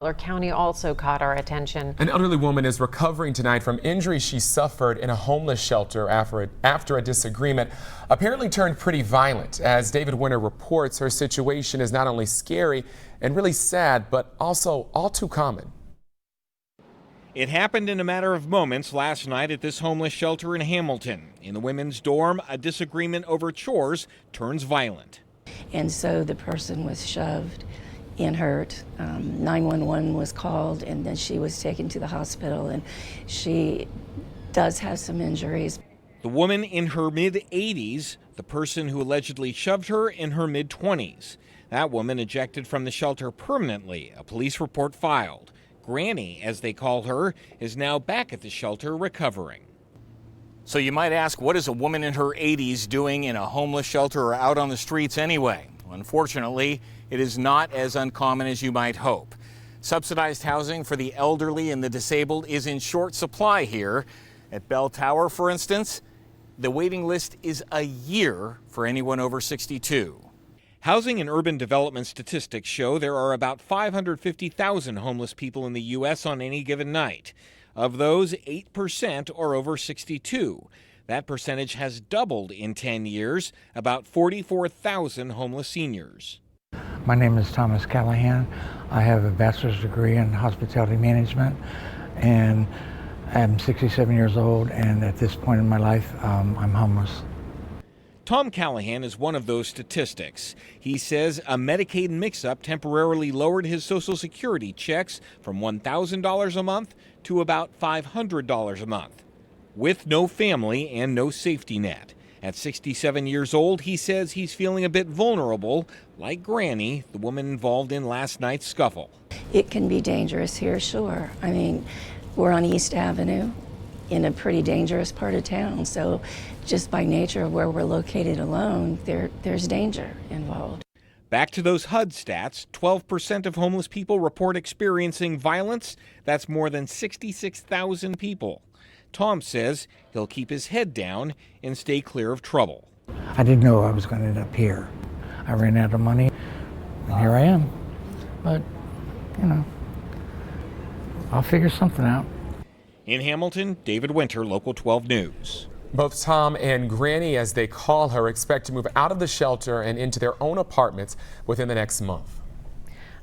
County also caught our attention. An elderly woman is recovering tonight from injuries she suffered in a homeless shelter after a disagreement apparently turned pretty violent. As David Winter reports, her situation is not only scary and really sad, but also all too common. It happened in a matter of moments last night at this homeless shelter in Hamilton. In the women's dorm, a disagreement over chores turns violent. And so the person was shoved and hurt. 911 was called, and then she was taken to the hospital, and she does have some injuries. The woman in her mid-80s, the person who allegedly shoved her in her mid-20s. That woman ejected from the shelter permanently, a police report filed. Granny, as they call her, is now back at the shelter recovering. So you might ask, what is a woman in her 80s doing in a homeless shelter or out on the streets anyway? Well, unfortunately, it is not as uncommon as you might hope. Subsidized housing for the elderly and the disabled is in short supply here. At Bell Tower, for instance, the waiting list is a year for anyone over 62. Housing and urban development statistics show there are about 550,000 homeless people in the U.S. on any given night. Of those, 8% are over 62. That percentage has doubled in 10 years, about 44,000 homeless seniors. My name is Thomas Callahan. I have a bachelor's degree in hospitality management, and I'm 67 years old, and at this point in my life, I'm homeless. Tom Callahan is one of those statistics. He says a Medicaid mix-up temporarily lowered his Social Security checks from $1,000 a month to about $500 a month, with no family and no safety net. At 67 years old, he says he's feeling a bit vulnerable, like Granny, the woman involved in last night's scuffle. It can be dangerous here, sure. I mean, we're on East Avenue in a pretty dangerous part of town, so just by nature of where we're located alone, there's danger involved. Back to those HUD stats, 12% of homeless people report experiencing violence. That's more than 66,000 people. Tom says he'll keep his head down and stay clear of trouble. I didn't know I was going to end up here. I ran out of money, and here I am. But, you know, I'll figure something out. In Hamilton, David Winter, Local 12 News. Both Tom and Granny, as they call her, expect to move out of the shelter and into their own apartments within the next month.